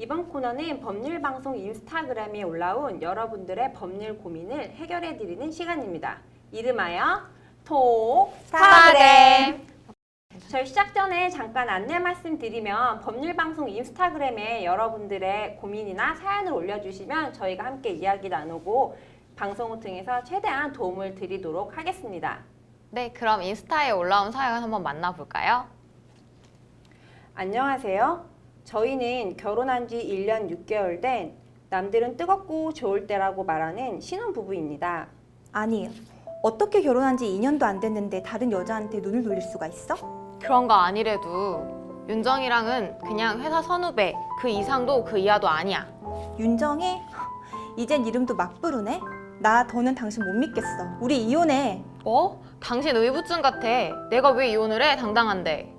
이번 코너는 법률방송 인스타그램에 올라온 여러분들의 법률 고민을 해결해드리는 시간입니다. 이름하여 톡타그램. 저희 시작 전에 잠깐 안내 말씀드리면 법률방송 인스타그램에 여러분들의 고민이나 사연을 올려주시면 저희가 함께 이야기 나누고 방송을 통해서 최대한 도움을 드리도록 하겠습니다. 네, 그럼 인스타에 올라온 사연 한번 만나볼까요? 안녕하세요. 저희는 결혼한 지 1년 6개월 된 남들은 뜨겁고 좋을 때라고 말하는 신혼부부입니다. 아니, 어떻게 결혼한 지 2년도 안 됐는데 다른 여자한테 눈을 돌릴 수가 있어? 그런 거 아니래도 윤정이랑은 그냥 회사 선후배, 그 이상도 그 이하도 아니야. 윤정이? 이젠 이름도 막 부르네? 나 더는 당신 못 믿겠어. 우리 이혼해. 뭐? 당신 의부증 같아. 내가 왜 이혼을 해? 당당한데.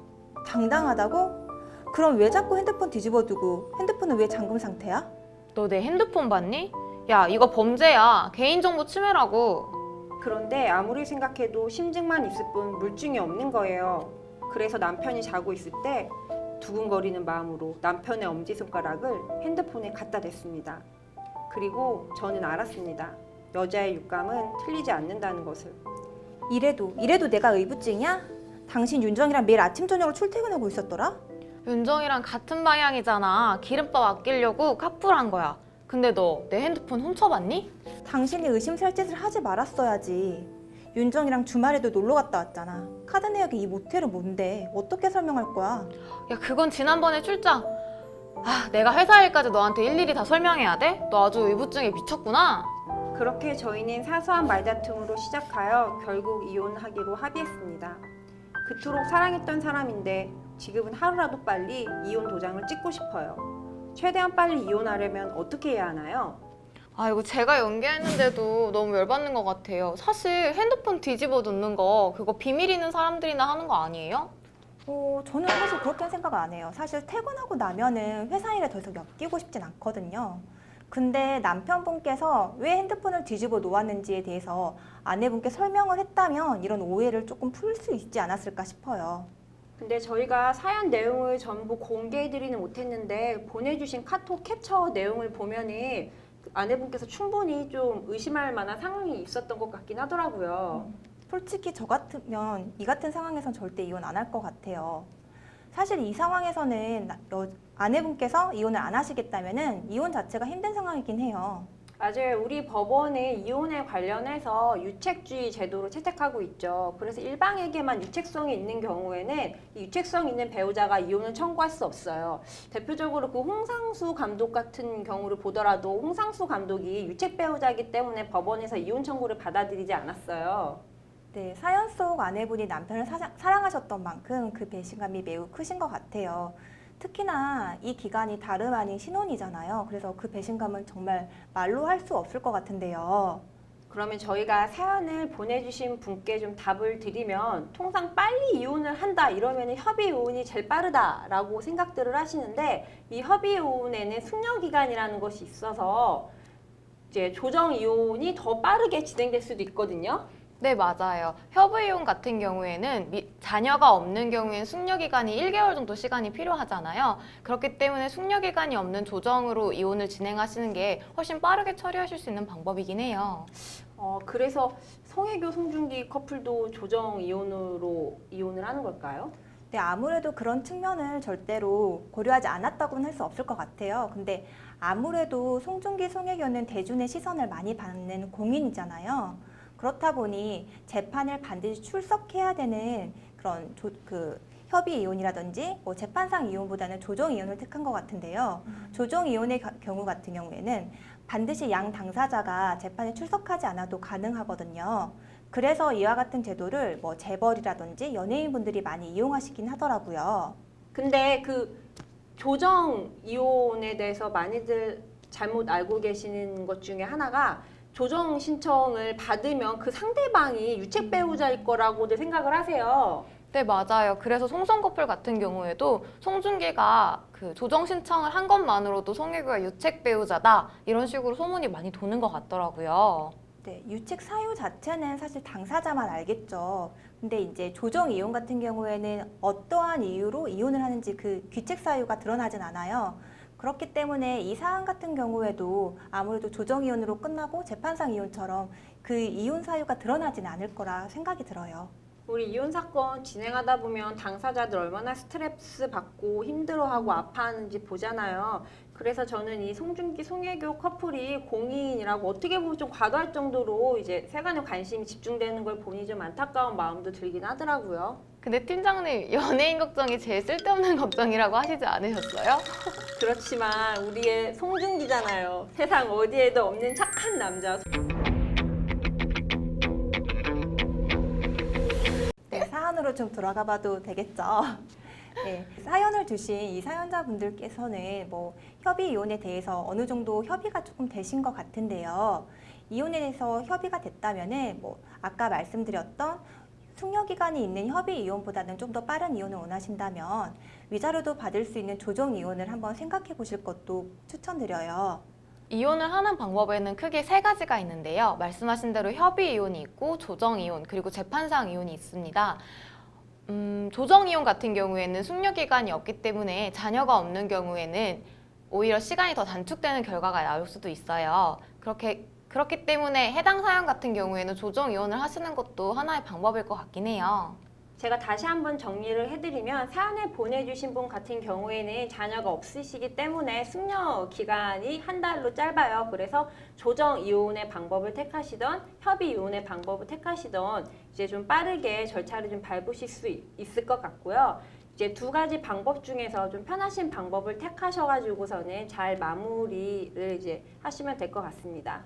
당당하다고? 그럼 왜 자꾸 핸드폰 뒤집어두고 핸드폰은 왜 잠금 상태야? 너 내 핸드폰 봤니? 야, 이거 범죄야. 개인정보 침해라고. 그런데 아무리 생각해도 심증만 있을 뿐 물증이 없는 거예요. 그래서 남편이 자고 있을 때 두근거리는 마음으로 남편의 엄지손가락을 핸드폰에 갖다 댔습니다. 그리고 저는 알았습니다. 여자의 육감은 틀리지 않는다는 것을. 이래도 내가 의부증이야? 당신 윤정이랑 매일 아침 저녁으로 출퇴근하고 있었더라? 윤정이랑 같은 방향이잖아. 기름밥 아끼려고 카풀한 거야. 근데 너 내 핸드폰 훔쳐봤니? 당신이 의심살짓을 하지 말았어야지. 윤정이랑 주말에도 놀러 갔다 왔잖아. 카드 내역이 이 모텔은 뭔데? 어떻게 설명할 거야? 야, 그건 지난번에 출장. 아, 내가 회사 일까지 너한테 일일이 다 설명해야 돼? 너 아주 의부증에 미쳤구나. 그렇게 저희는 사소한 말다툼으로 시작하여 결국 이혼하기로 합의했습니다. 그토록 사랑했던 사람인데 지금은 하루라도 빨리 이혼 도장을 찍고 싶어요. 최대한 빨리 이혼하려면 어떻게 해야 하나요? 아이고, 제가 연기했는데도 너무 열받는 것 같아요. 사실 핸드폰 뒤집어 놓는 거 그거 비밀 있는 사람들이나 하는 거 아니에요? 저는 사실 그렇게 생각 안 해요. 사실 퇴근하고 나면은 회사 일에 더 이상 엮이고 싶진 않거든요. 근데 남편분께서 왜 핸드폰을 뒤집어 놓았는지에 대해서 아내분께 설명을 했다면 이런 오해를 조금 풀 수 있지 않았을까 싶어요. 근데 저희가 사연 내용을 전부 공개해드리는 못했는데 보내주신 카톡 캡처 내용을 보면은 아내분께서 충분히 좀 의심할 만한 상황이 있었던 것 같긴 하더라고요. 솔직히 저 같으면 이 같은 상황에선 절대 이혼 안 할 것 같아요. 사실 이 상황에서는 아내분께서 이혼을 안 하시겠다면은 이혼 자체가 힘든 상황이긴 해요. 맞아요. 우리 법원은 이혼에 관련해서 유책주의 제도를 채택하고 있죠. 그래서 일방에게만 유책성이 있는 경우에는 이 유책성 있는 배우자가 이혼을 청구할 수 없어요. 대표적으로 그 홍상수 감독 같은 경우를 보더라도 홍상수 감독이 유책 배우자이기 때문에 법원에서 이혼 청구를 받아들이지 않았어요. 네, 사연 속 아내분이 남편을 사랑하셨던 만큼 그 배신감이 매우 크신 것 같아요. 특히나 이 기간이 다름 아닌 신혼이잖아요. 그래서 그 배신감은 정말 말로 할 수 없을 것 같은데요. 그러면 저희가 사연을 보내주신 분께 좀 답을 드리면 통상 빨리 이혼을 한다 이러면 협의 이혼이 제일 빠르다라고 생각들을 하시는데 이 협의 이혼에는 숙려기간이라는 것이 있어서 이제 조정 이혼이 더 빠르게 진행될 수도 있거든요. 네, 맞아요. 협의이혼 같은 경우에는 자녀가 없는 경우에는 숙려기간이 1개월 정도 시간이 필요하잖아요. 그렇기 때문에 숙려기간이 없는 조정으로 이혼을 진행하시는 게 훨씬 빠르게 처리하실 수 있는 방법이긴 해요. 그래서 송혜교, 송중기 커플도 조정 이혼으로 이혼을 하는 걸까요? 네, 아무래도 그런 측면을 절대로 고려하지 않았다고는 할 수 없을 것 같아요. 근데 아무래도 송중기, 송혜교는 대중의 시선을 많이 받는 공인이잖아요. 그렇다 보니 재판을 반드시 출석해야 되는 그런 협의 이혼이라든지 뭐 재판상 이혼보다는 조정 이혼을 택한 것 같은데요. 조정 이혼의 경우 같은 경우에는 반드시 양 당사자가 재판에 출석하지 않아도 가능하거든요. 그래서 이와 같은 제도를 뭐 재벌이라든지 연예인분들이 많이 이용하시긴 하더라고요. 근데 그 조정 이혼에 대해서 많이들 잘못 알고 계시는 것 중에 하나가 조정 신청을 받으면 그 상대방이 유책 배우자일 거라고들 생각을 하세요. 네, 맞아요. 그래서 송송 커플 같은 경우에도 송중기가 그 조정 신청을 한 것만으로도 송혜교가 유책 배우자다 이런 식으로 소문이 많이 도는 것 같더라고요. 네, 유책 사유 자체는 사실 당사자만 알겠죠. 근데 이제 조정 이혼 같은 경우에는 어떠한 이유로 이혼을 하는지 그 귀책 사유가 드러나진 않아요. 그렇기 때문에 이 사안 같은 경우에도 아무래도 조정 이혼으로 끝나고 재판상 이혼처럼 그 이혼 사유가 드러나지는 않을 거라 생각이 들어요. 우리 이혼 사건 진행하다 보면 당사자들 얼마나 스트레스 받고 힘들어하고 아파하는지 보잖아요. 그래서 저는 이 송중기, 송혜교 커플이 공인이라고 어떻게 보면 좀 과도할 정도로 이제 세간의 관심이 집중되는 걸 보니 좀 안타까운 마음도 들긴 하더라고요. 근데 팀장님, 연예인 걱정이 제일 쓸데없는 걱정이라고 하시지 않으셨어요? 그렇지만 우리의 송중기잖아요. 세상 어디에도 없는 착한 남자. 네, 사안으로 좀 돌아가 봐도 되겠죠. 네, 사연을 주신 이 사연자분들께서는 뭐 협의 이혼에 대해서 어느 정도 협의가 조금 되신 것 같은데요. 이혼에 대해서 협의가 됐다면은 뭐 아까 말씀드렸던 숙려 기간이 있는 협의 이혼보다는 좀 더 빠른 이혼을 원하신다면 위자료도 받을 수 있는 조정 이혼을 한번 생각해 보실 것도 추천드려요. 이혼을 하는 방법에는 크게 세 가지가 있는데요. 말씀하신 대로 협의 이혼이 있고 조정 이혼 그리고 재판상 이혼이 있습니다. 조정 이혼 같은 경우에는 숙려 기간이 없기 때문에 자녀가 없는 경우에는 오히려 시간이 더 단축되는 결과가 나올 수도 있어요. 그렇기 때문에 해당 사연 같은 경우에는 조정 이혼을 하시는 것도 하나의 방법일 것 같긴 해요. 제가 다시 한번 정리를 해드리면 사연을 보내주신 분 같은 경우에는 자녀가 없으시기 때문에 숙려 기간이 한 달로 짧아요. 그래서 조정 이혼의 방법을 택하시던 협의 이혼의 방법을 택하시던 이제 좀 빠르게 절차를 좀 밟으실 수 있을 것 같고요. 이제 두 가지 방법 중에서 좀 편하신 방법을 택하셔가지고서는 잘 마무리를 이제 하시면 될 것 같습니다.